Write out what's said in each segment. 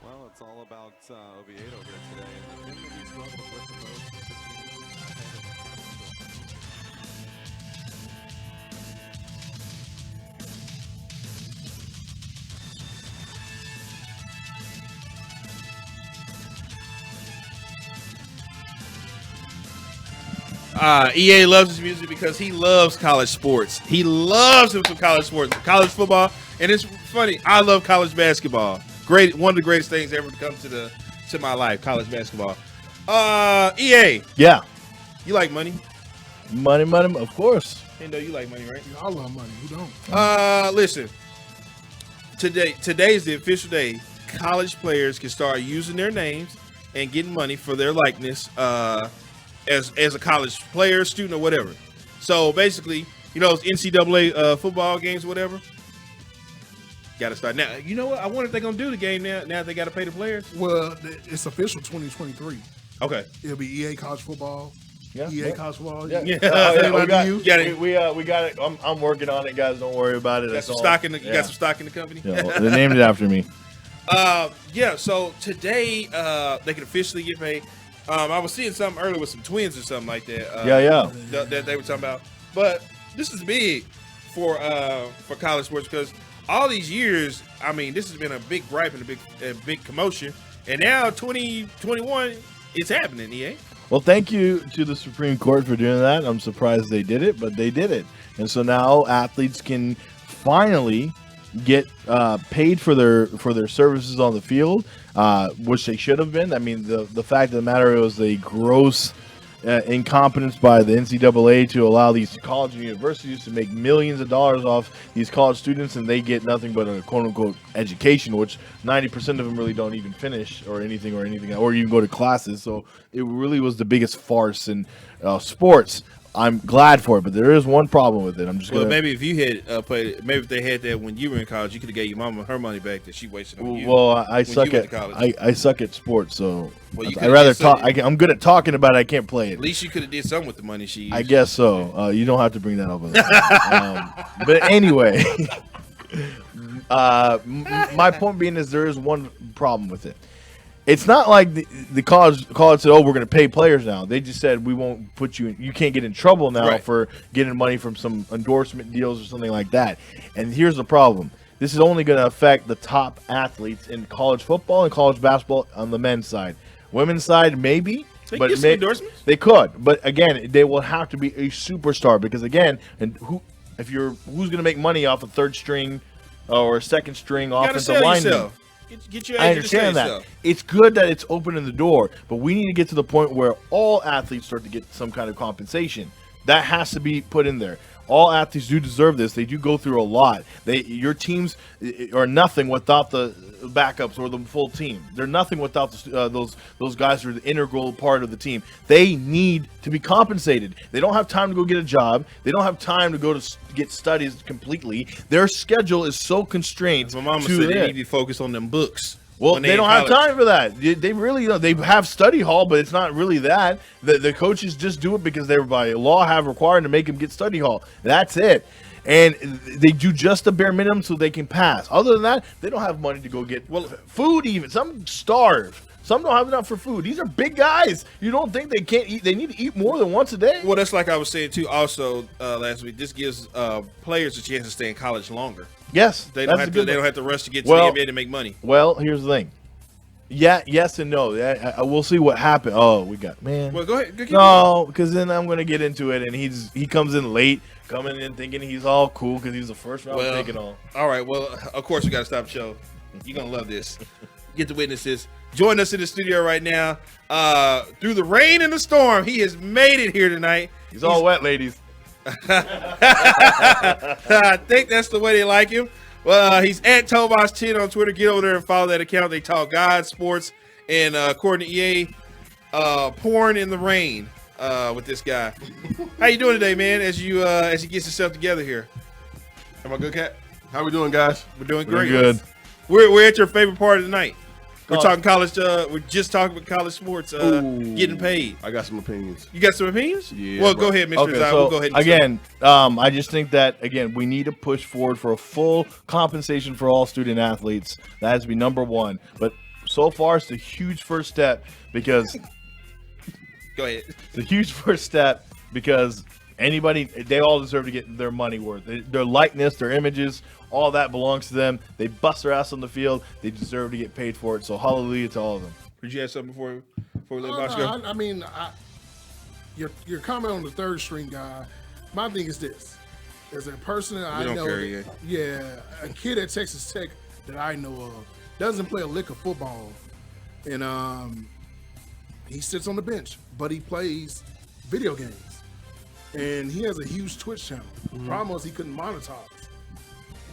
Well, it's all about Oviedo here today, and the thing that he struggled with the most is just EA loves his music because he loves college sports. He loves him some college sports, college football, and it's funny. I love college basketball. Great, one of the greatest things ever to come to my life. College basketball. EA. Yeah. You like money? Money, of course. Hendo, you like money, right? I love money. Who don't? Listen. Today's the official day. College players can start using their names and getting money for their likeness. As a college player, student, or whatever. So basically, it's NCAA football games, or whatever. Got to start now. You know what? I wonder if they're gonna do the game now. Now they got to pay the players. Well, it's official 2023. Okay. It'll be EA college football. Yeah. EA college football. Yeah. Yeah. We got it. We got it. I'm working on it, guys. Don't worry about it. You got That's some all. stock in the. You got some stock in the company. Yeah, well, they named it after me. Yeah. So today, they can officially get paid. I was seeing something earlier with some twins or something like that. That they were talking about. But this is big for college sports because all these years, I mean, this has been a big gripe and a big commotion. And now 2021, it's happening, EA. Well, thank you to the Supreme Court for doing that. I'm surprised they did it, but they did it. And so now athletes can finally get paid for their services on the field, which they should have been. I mean, the fact of the matter was a gross incompetence by the NCAA to allow these college and universities to make millions of dollars off these college students, and they get nothing but a quote-unquote education, which 90% of them really don't even finish or anything, or even go to classes. So it really was the biggest farce in sports. I'm glad for it, but there is one problem with it. Maybe if you had played, maybe if they had that when you were in college, you could have gave your mama her money back that she wasted on you. Well, I suck at sports, so I rather talk. I'm good at talking about it. I can't play it. At least you could have did something with the money she used. I guess so. You don't have to bring that up with but anyway, my point being is there is one problem with it. It's not like the college said, "Oh, we're going to pay players now." They just said, "We won't put you in. You can't get in trouble now for getting money from some endorsement deals or something like that." And here's the problem: this is only going to affect the top athletes in college football and college basketball on the men's side. Women's side, maybe, but get some endorsements? They could. But again, they will have to be a superstar because who's going to make money off a third string or a second string offensive lineman? Get your I understand that. Yourself. It's good that it's opening the door, but we need to get to the point where all athletes start to get some kind of compensation. That has to be put in there. All athletes do deserve this. They do go through a lot. Your teams are nothing without the backups or the full team. They're nothing without those guys who are the integral part of the team. They need to be compensated. They don't have time to go get a job. They don't have time to go to get studies completely. Their schedule is so constrained. My mama said they need to focus on them books. Well, they don't have time for that. They really they have study hall, but it's not really that. The coaches just do it because they by law have required to make them get study hall. That's it. And they do just the bare minimum so they can pass. Other than that, they don't have money to go get food even. Some starve. Some don't have enough for food. These are big guys. You don't think they can't eat? They need to eat more than once a day? Well, that's like I was saying, too, also last week. This gives players a chance to stay in college longer. Yes. They don't have to rush to get to the NBA to make money. Well, here's the thing. Yeah, yes and no. We'll see what happens. Oh, we got, man. Well, go ahead. No, because then I'm going to get into it, and he comes in late, coming in thinking he's all cool because he's the first round pick and all. All right, well, of course we got to stop the show. You're going to love this. Get to witness this. Join us in the studio right now. Through the rain and the storm, he has made it here tonight. He's all wet, ladies. I think that's the way they like him. Well, he's at Tobas10 on Twitter. Get over there and follow that account. They talk God, sports, and according to EA, porn in the rain with this guy. How you doing today, man? As he gets himself together here. Am I good, Cat? How we doing, guys? We're doing great. Good. We're at your favorite part of the night. We're talking college. We're just talking about college sports getting paid. I got some opinions. You got some opinions? Yeah, Well, bro. go ahead, Mr. Okay, Zion. so We'll go ahead. And again, I just think that again we need to push forward for a full compensation for all student athletes. That has to be number one. But so far, it's a huge first step because go ahead. it's a huge first step because they all deserve to get their money worth. Their likeness, their images, all that belongs to them. They bust their ass on the field. They deserve to get paid for it. So hallelujah to all of them. Did you have something before we let Oh, Bosh no, go? I mean, your comment on the third string guy. My thing is this: as a person that I don't know, care yet. yeah, a kid at Texas Tech that I know of doesn't play a lick of football, and he sits on the bench, but he plays video games, and he has a huge Twitch channel. Problem was he couldn't monetize.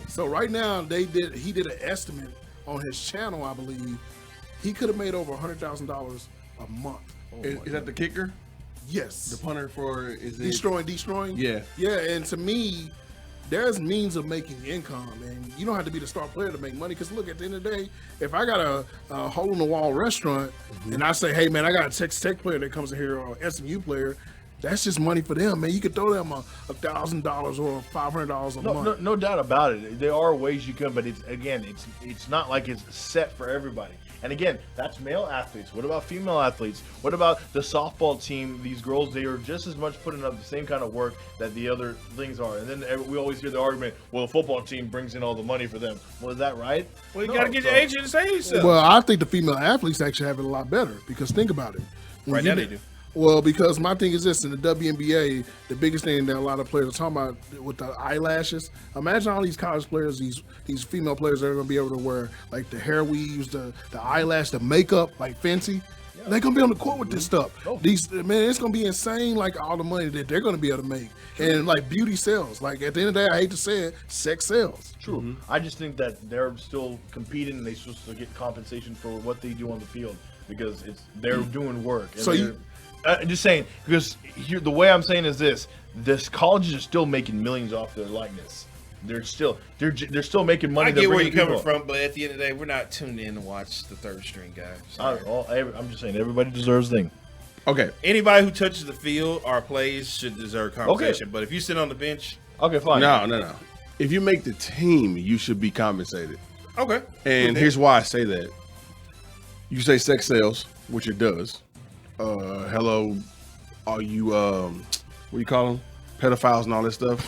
So right now he did an estimate on his channel. I believe he could have made over $100,000 a month. Is that the kicker? Yes. The punter for is it? Destroying. Yeah. Yeah, and to me, there's means of making income, and you don't have to be the star player to make money. Because look, at the end of the day, if I got a hole in the wall restaurant, and I say, hey man, I got a Texas Tech player that comes in here or an SMU player, that's just money for them, man. You could throw them $1,000 or $500 a month. No doubt about it. There are ways you can, but it's not like it's set for everybody. And again, that's male athletes. What about female athletes? What about the softball team? These girls, they are just as much putting up the same kind of work that the other things are. And then we always hear the argument, well, the football team brings in all the money for them. Well, is that right? Well, you got to get your agent to say so. Well, I think the female athletes actually have it a lot better because think about it. Right now they do. Well, because my thing is this, in the WNBA, the biggest thing that a lot of players are talking about with the eyelashes, imagine all these college players, these female players that are going to be able to wear like the hair weaves, the eyelash, the makeup, like fancy. They're going to be on the court with this stuff. These man, it's going to be insane, like all the money that they're going to be able to make. And like beauty sells. Like at the end of the day, I hate to say it, sex sells. True. I just think that they're still competing and they're supposed to get compensation for what they do on the field because they're doing work. And So just saying, because here the way I'm saying is this colleges are still making millions off their likeness. They're still making money. I get where you're coming from, but at the end of the day, we're not tuned in to watch the third string guy. I'm just saying everybody deserves a thing. Okay. Anybody who touches the field or plays should deserve compensation. But if you sit on the bench, Okay, fine. No. If you make the team, you should be compensated. okay. And here's why I say that. You say sex sells, which it does. Hello, all you what do you call them? Pedophiles and all this stuff.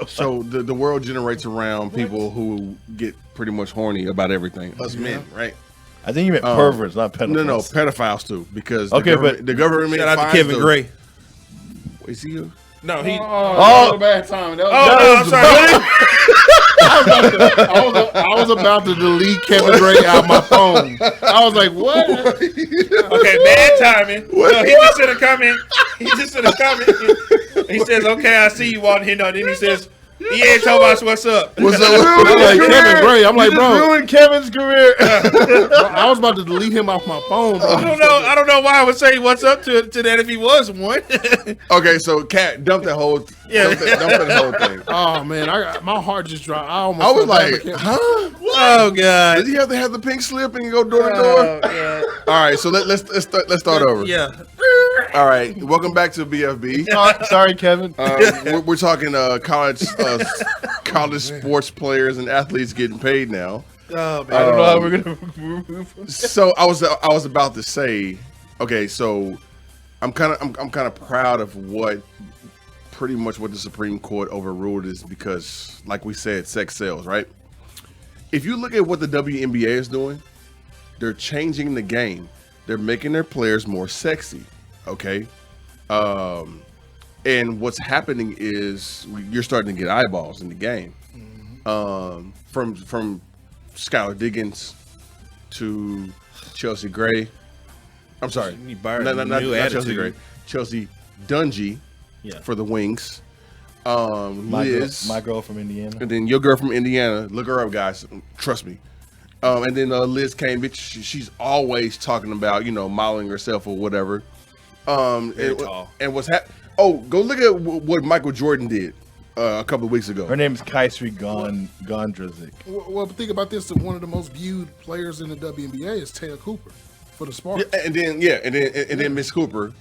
So the world generates around people who get pretty much horny about everything. Us men, right? I think you meant perverts, not pedophiles. No, pedophiles too. Because the government Shout out to finds Kevin Gray. Is he? No, he. That was a bad time. I'm sorry. I was about to delete Kevin Gray out of my phone. I was like, what? Okay, bad timing. No, he just said a comment. He says, okay, I see you, Walton Hendo. Then he says, yeah, Tomas, what's up? What's up? I'm like, Kevin Gray. I'm like, bro. Ruined Kevin's career. I was about to delete him off my phone, bro. I don't know why I would say what's up to that if he was one. Okay, so Kat, dump that whole dump that whole thing. Oh man, my heart just dropped. I I was like, huh? Oh God. Did he have to have the pink slip and go door to door? God. All right, so let's start over. Yeah. All right, welcome back to BFB. Sorry, Kevin. We're talking college sports players and athletes getting paid now. Oh man. I don't know how we're gonna move from this. So I was about to say, okay, so I'm kind of proud of pretty much what the Supreme Court overruled is because, like we said, sex sells, right? If you look at what the WNBA is doing, they're changing the game. They're making their players more sexy, okay? And what's happening is you're starting to get eyeballs in the game. From Skylar Diggins to Chelsea Gray. I'm sorry, You need Byron, not new Chelsea attitude. Gray. Chelsea Dungy for the Wings. Liz, My girl from Indiana. and then your girl from Indiana. Look her up, guys. Trust me. And then Liz Cambridge. She's always talking about modeling herself or whatever. Very tall. And what's happening? Oh, go look at what Michael Jordan did. a couple of weeks ago. Her name is Kaisri Gondrazic. Well, think about this: one of the most viewed players in the WNBA is Taya Cooper for the Sparks. And then Miss Cooper.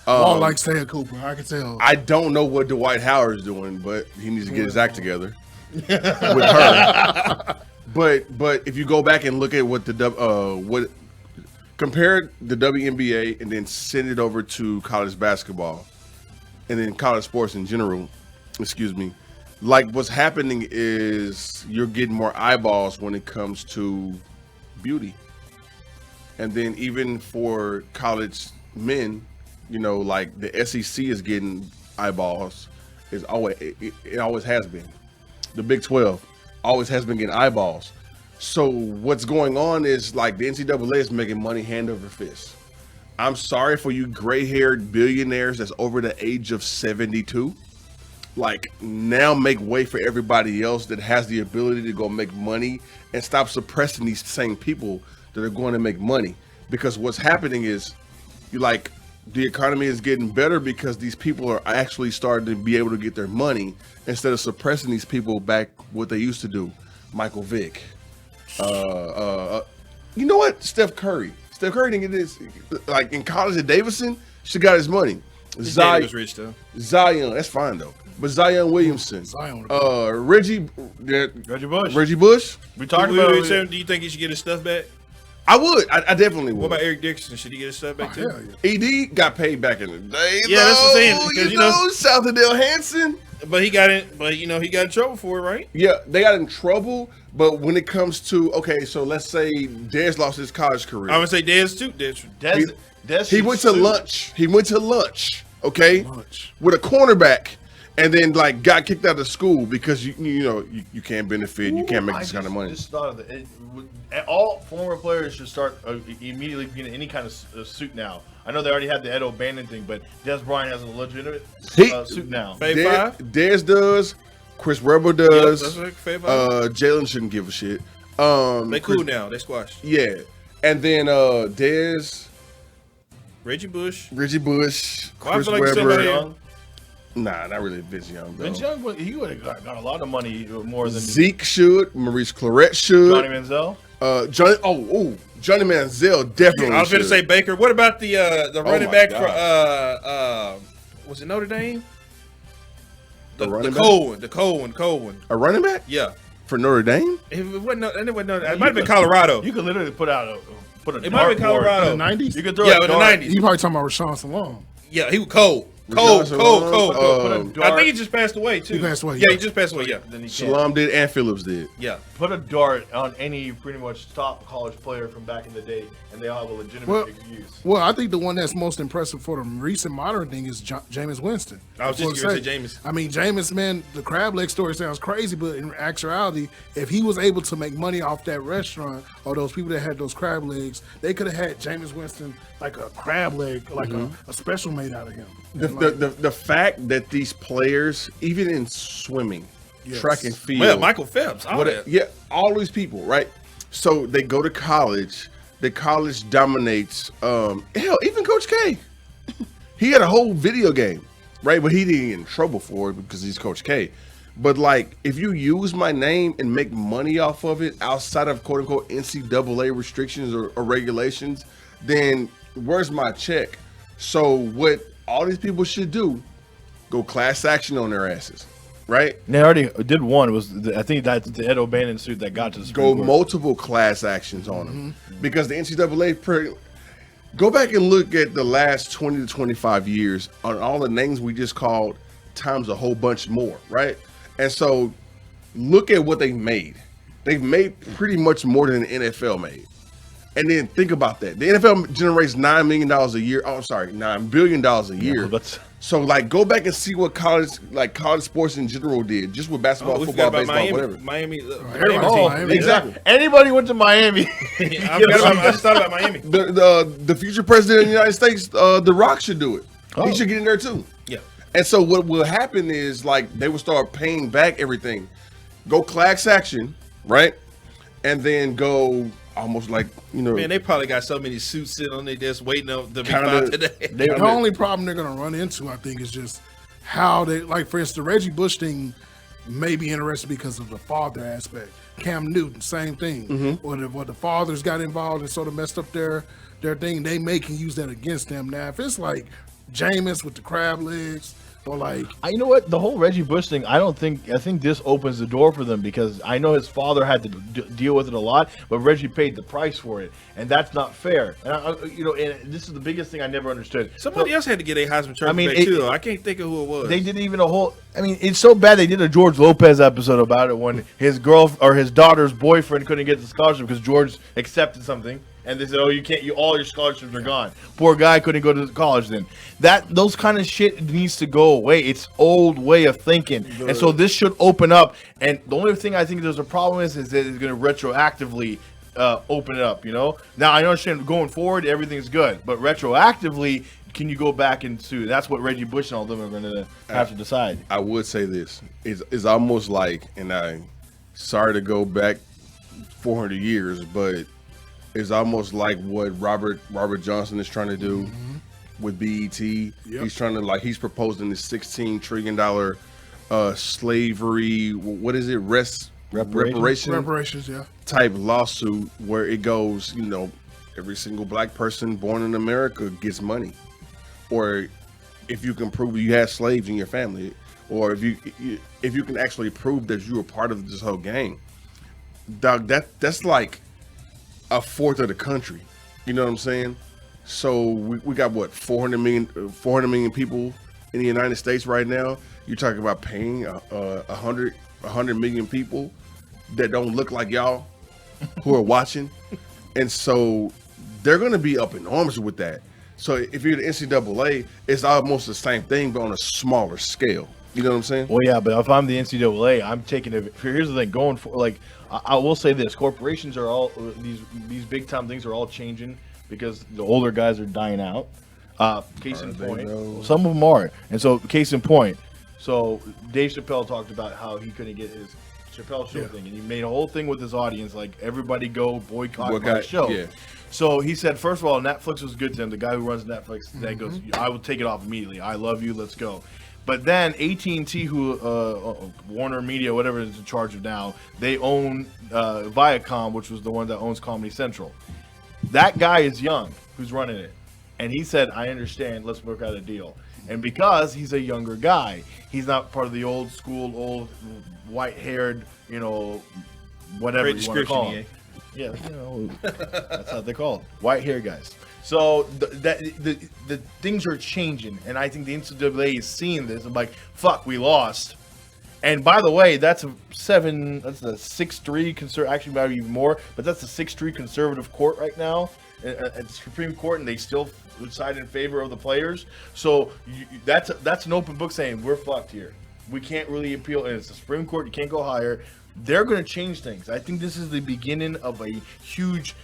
All likes Taya Cooper. I can tell. I don't know what Dwight Howard's doing, but he needs to get his act together with her. But if you go back and look at what compare the WNBA and then send it over to college basketball and then college sports in general, excuse me, like what's happening is you're getting more eyeballs when it comes to beauty. And then even for college men, you know, like the SEC is getting eyeballs. It always has been. The Big 12 always has been getting eyeballs. So what's going on is like the NCAA is making money hand over fist. I'm sorry for you gray-haired billionaires that's over the age of 72. Like, now make way for everybody else that has the ability to go make money and stop suppressing these same people that are going to make money. Because what's happening is, the economy is getting better because these people are actually starting to be able to get their money instead of suppressing these people back what they used to do. Michael Vick. You know what? Steph Curry. Steph Curry didn't get this. Like in college at Davidson, she got his money. Zion was rich though. Zion, that's fine though. But Zion Williamson, Reggie Bush. Reggie Bush. We talked about it. Do you think he should get his stuff back? I would. I definitely would. What about Eric Dixon? Should he get his stuff back too? ED got paid back in the day. Yeah, that's what I'm saying. Because, you know, South Adele Hansen. But he got in. But he got in trouble for it, right? Yeah, they got in trouble. But when it comes to so let's say Dez lost his college career. I'm gonna say Dez too. Dez. He went to lunch. He went to lunch. Okay, with a cornerback. And then, got kicked out of school because you can't benefit, you can't make this kind of money. Just thought of it. All former players should start immediately being in any kind of suit now. I know they already had the Ed O'Bannon thing, but Des Bryant has a legitimate suit now. Dez does, Chris Webber does. Yep, that's like Jalen shouldn't give a shit. They cool now. They squashed. Yeah, and then Dez, Reggie Bush, Chris Webber. Nah, not really Vince Young, though. Vince Young, he would have got a lot of money more than Zeke should. Maurice Claret should. Johnny Manziel. Johnny Manziel definitely. I was going to say Baker. What about the running back for was it Notre Dame? The cold one. A running back? Yeah. For Notre Dame? It wasn't. It might have been Colorado. You could literally put a. It might have been Colorado. In the 90s? You could throw in the 90s. You probably talking about Rashawn Salem. Yeah, he was cold. Cold. I think he just passed away too. He passed away. Yeah, he just passed away. Yeah. Then Salam did and Phillips did. Yeah. Put a dart on any pretty much top college player from back in the day, and they all have a legitimate excuse. Well, I think the one that's most impressive for the recent modern thing is Jameis Winston. I was just going to say Jameis. I mean, Jameis, man, the crab leg story sounds crazy, but in actuality, if he was able to make money off that restaurant or those people that had those crab legs, they could have had Jameis Winston like a crab leg, like a special made out of him. The fact that these players, even in swimming, track and field, well, Michael Phelps, all these people, right? So they go to college. The college dominates. Hell, even Coach K, he had a whole video game, right? But he didn't get in trouble for it because he's Coach K. But if you use my name and make money off of it outside of quote unquote NCAA restrictions or regulations, then where's my check? So what all these people should do, go class action on their asses, right? They already did one. I think that's the Ed O'Bannon suit that got to the Supreme Court. Multiple class actions on them because the NCAA. Go back and look at the last 20 to 25 years on all the names we just called times a whole bunch more, right? And so look at what they've made. They've made pretty much more than the NFL made. And then think about that. The NFL generates $9 million a year. Oh, I'm sorry, $9 billion a year. So go back and see what college sports in general did, just with basketball, football, baseball, whatever. Miami. Exactly. Anybody went to Miami. I just thought about Miami. The future president of the United States, The Rock, should do it. He should get in there too. Yeah. And so what will happen is they will start paying back everything. Go class action, right? And then go almost Man, they probably got so many suits sitting on their desk waiting to be found today. The only problem they're going to run into, I think, is just how they, for instance, the Reggie Bush thing, may be interested because of the father aspect. Cam Newton, same thing. Or the fathers got involved and sort of messed up their thing, they can use that against them. Now, if it's like Jameis with the crab legs, or like, you know what, the whole Reggie Bush thing, I think this opens the door for them, because I know his father had to deal with it a lot, but Reggie paid the price for it, and that's not fair. And and this is the biggest thing I never understood. Somebody else had to get a Heisman Trophy back too. I can't think of who it was. They did even a whole. I mean, it's so bad they did a George Lopez episode about it when his his daughter's boyfriend couldn't get the scholarship because George accepted something. And they said, "Oh, you can't. All your scholarships are gone." Poor guy couldn't go to college. Then those kind of shit needs to go away. It's old way of thinking, and so this should open up. And the only thing I think there's a problem is that it's going to retroactively open it up. Now I understand going forward everything's good, but retroactively, can you go back and sue? That's what Reggie Bush and all them are going to have to decide. I would say this is almost like, and I'm sorry to go back 400 years, but it's almost like what Robert Johnson is trying to do with BET. Yep. He's trying to he's proposing this $16 trillion slavery. What is it? Reparations, yeah. Type lawsuit where it goes. Every single black person born in America gets money, or if you can prove you had slaves in your family, or if you can actually prove that you were part of this whole gang, dog. That's like a fourth of the country. You know what I'm saying? So we got what, 400 million people in the United States right now. You're talking about paying 100 million people that don't look like y'all who are watching, and so they're going to be up in arms with that. So if you're the NCAA, it's almost the same thing but on a smaller scale. You know what I'm saying? Well, yeah, but if I'm the NCAA, I'm taking it. Here's the thing: going for I will say this: corporations are all these big time things are all changing because the older guys are dying out. Case in point, some of them are, and so case in point. So Dave Chappelle talked about how he couldn't get his Chappelle show thing, and he made a whole thing with his audience, like everybody go boycott my show. Yeah. So he said, first of all, Netflix was good to him. The guy who runs Netflix, that goes, I will take it off immediately. I love you. Let's go. But then AT&T, who Warner Media, whatever is in charge of now, they own Viacom, which was the one that owns Comedy Central. That guy is young, who's running it, and he said, "I understand. Let's work out a deal." And because he's a younger guy, he's not part of the old school, old white-haired, whatever you want to call him. Yeah, that's how they call it, white-haired guys. So the things are changing, and I think the NCAA is seeing this and like, fuck, we lost. And by the way, that's a 6-3 actually maybe even more, but that's a 6-3 conservative court right now at the Supreme Court, and they still decide in favor of the players. So that's an open book saying we're fucked here. We can't really appeal, and it's the Supreme Court. You can't go higher. They're going to change things. I think this is the beginning of a huge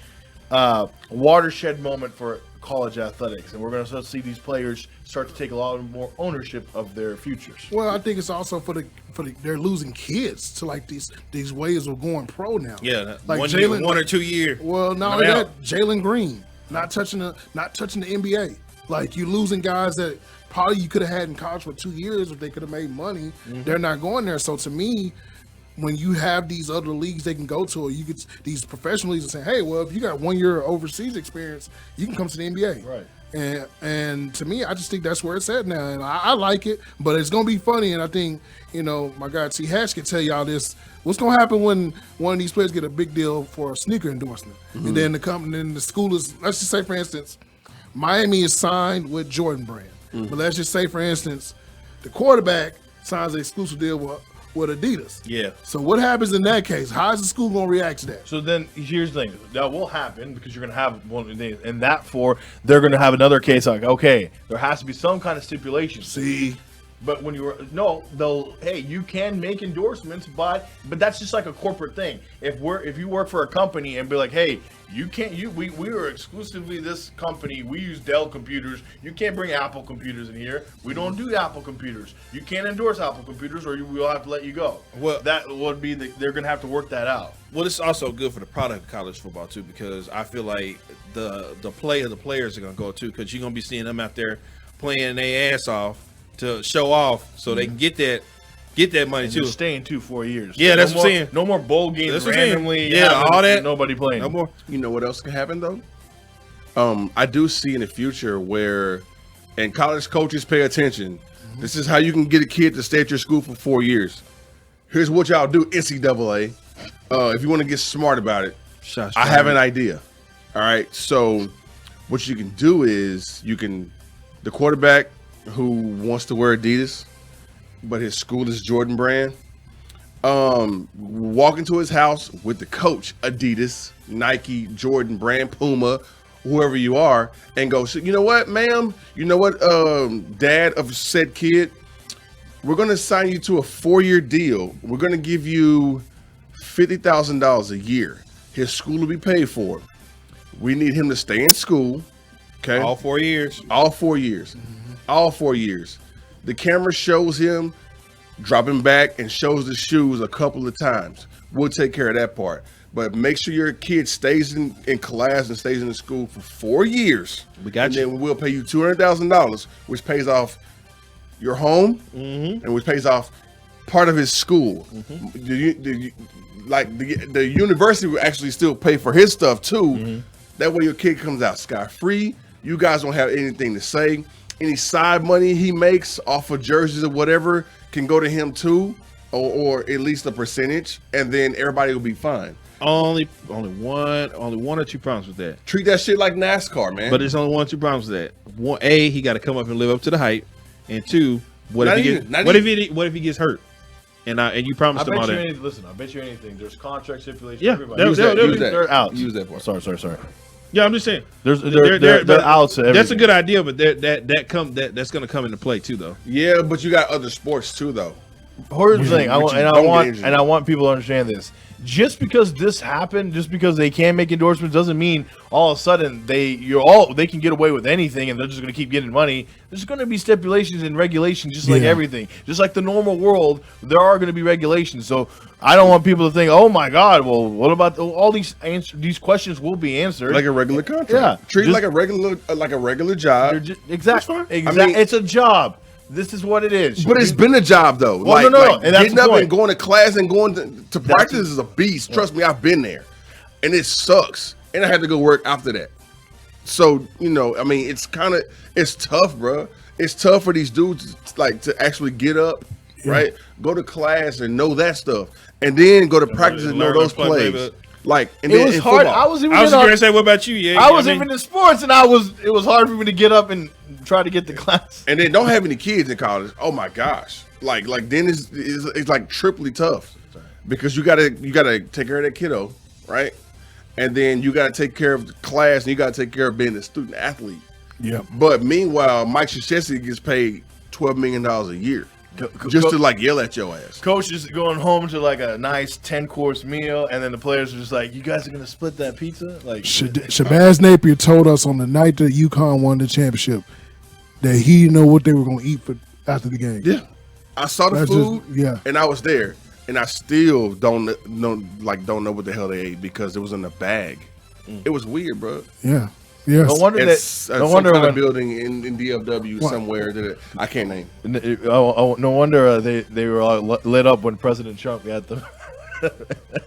watershed moment for college athletics, and we're going to start to see these players start to take a lot more ownership of their futures. Well, I think it's also for they're losing kids to like these ways of going pro now. Yeah, like 1 or 2 year. Well, not only that, Jalen Green not touching the NBA. Like, you losing guys that probably you could have had in college for 2 years if they could have made money. They're not going there. So to me, when you have these other leagues they can go to, or you get these professional leagues and say, hey, well, if you got 1 year overseas experience, you can come to the NBA. Right. And to me, I just think that's where it's at now. And I like it, but it's going to be funny. And I think, my guy T. Hatch can tell y'all this. What's going to happen when one of these players get a big deal for a sneaker endorsement? And then the company, and the school is, let's just say, for instance, Miami is signed with Jordan Brand. But let's just say, for instance, the quarterback signs an exclusive deal with Adidas. Yeah. So what happens in that case? How is the school going to react to that? So then here's the thing. That will happen because you're going to have one of these. And they're going to have another case like, okay, there has to be some kind of stipulation. See? But when you can make endorsements, but that's just like a corporate thing. If you work for a company and be like, hey, we are exclusively this company. We use Dell computers. You can't bring Apple computers in here. We don't do Apple computers. You can't endorse Apple computers, or we'll have to let you go. Well, that would be they're going to have to work that out. Well, it's also good for the product of college football too, because I feel like the play of the players are going to go too, because you're going to be seeing them out there playing their ass off to show off, so they can get that get that money And too. just staying 4 years. Yeah, that's no what I'm more, saying. No more bowl games That's what I'm saying. randomly. Yeah, happening all that. and nobody playing. No more. You know what else can happen though? I do see in the future where, and college coaches pay attention. This is how you can get a kid to stay at your school for 4 years. Here's what y'all do, NCAA. If you want to get smart about it, Shots I have fired. an idea. All right, so what you can do is the quarterback who wants to wear Adidas, but his school is Jordan Brand. Walk into his house with the coach, Adidas, Nike, Jordan Brand, Puma, whoever you are, and go, so, you know what, ma'am? You know what, dad of said kid? We're going to sign you to a 4-year deal. We're going to give you $50,000 a year. His school will be paid for. We need him to stay in school. Okay. All 4 years. All 4 years. All 4 years. The camera shows him dropping back and shows the shoes a couple of times. We'll take care of that part. But make sure your kid stays in class and stays in the school for 4 years. We got and you. then we'll pay you $200,000, which pays off your home and which pays off part of his school. The university will actually still pay for his stuff too. That way your kid comes out scot-free. You guys don't have anything to say. Any side money he makes off of jerseys or whatever can go to him too, or at least a percentage, and then everybody will be fine. Only one or two problems with that. Treat that shit like NASCAR, man. But there's only one or two problems with that. One, A, he got to come up and live up to the hype, and two, what if he gets hurt? And you promised him all that. Listen, I bet you anything. There's contract stipulations. Yeah, everybody. they're out. Use that part. Sorry. Yeah, I'm just saying. They're out to everything. That's a good idea, but that's going to come into play too, though. Yeah, but you got other sports too, though. Here's the thing, I Which you don't want people to understand this. Just because this happened, just because they can make endorsements, doesn't mean all of a sudden they can get away with anything and they're just going to keep getting money. There's going to be stipulations and regulations, just like everything. Just like the normal world, there are going to be regulations. So I don't want people to think, oh my God, well, what about all these questions will be answered Like a regular contract. Yeah. Treat it like a regular job. Exactly. I mean, It's a job. This is what it is. But it's been a job though. Well, no. And that's getting the up point. and going to class and going to practice is a beast. Trust me, I've been there, and it sucks. And I had to go work after that. So I mean, it's tough, bro. It's tough for these dudes to actually get up, right? Go to class and know that stuff, and then go to practice and know learn those to play, plays. but And it then was in hard. football. I was I was going to say, what about you? Yeah, I was even in sports, and it was hard for me to get up and try to get to class. And then don't have any kids in college. Oh my gosh! Like then it's like triply tough because you gotta take care of that kiddo, right? And then you gotta take care of the class, and you gotta take care of being a student athlete. Yeah. But meanwhile, Mike Krzyzewski gets paid $12 million a year just to yell at your ass. Coach is going home to a nice 10-course meal, and then the players are just like, "You guys are gonna split that pizza?" Shabazz Napier told us on the night that UConn won the championship that he didn't know what they were going to eat after the game. Yeah, I saw the That's food. just- and I was there, and I still don't know what the hell they ate because it was in a bag. It was weird, bro. Yeah. Yes. No wonder It's some some kind when- of building in DFW What? somewhere that I can't name. no wonder they were all lit up when President Trump got them.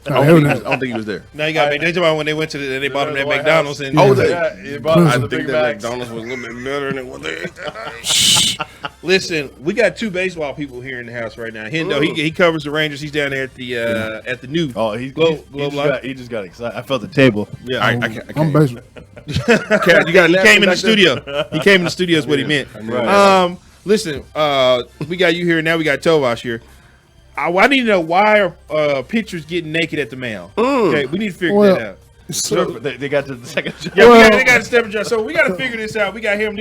I don't think he was there. Now you got they talking about when they went to they bought them at White McDonald's House. and Oh, He bought us I the think Big that Macs. McDonald's was a little bit better than what they. Listen, we got two baseball people here in the house right now. Hendo, he covers the Rangers. He's down there at the new. Oh, he just got excited. I felt the table. Yeah, I can't. I'm basically. You got he came in the studio. He came in the studio is what he meant. Right. Listen, we got you here now. We got Tovash here. I need to know why are pitchers getting naked at the mound. Okay, we need to figure that out. So, They got to the second job. Yeah, they got to step in. So we got to figure this out. We got him.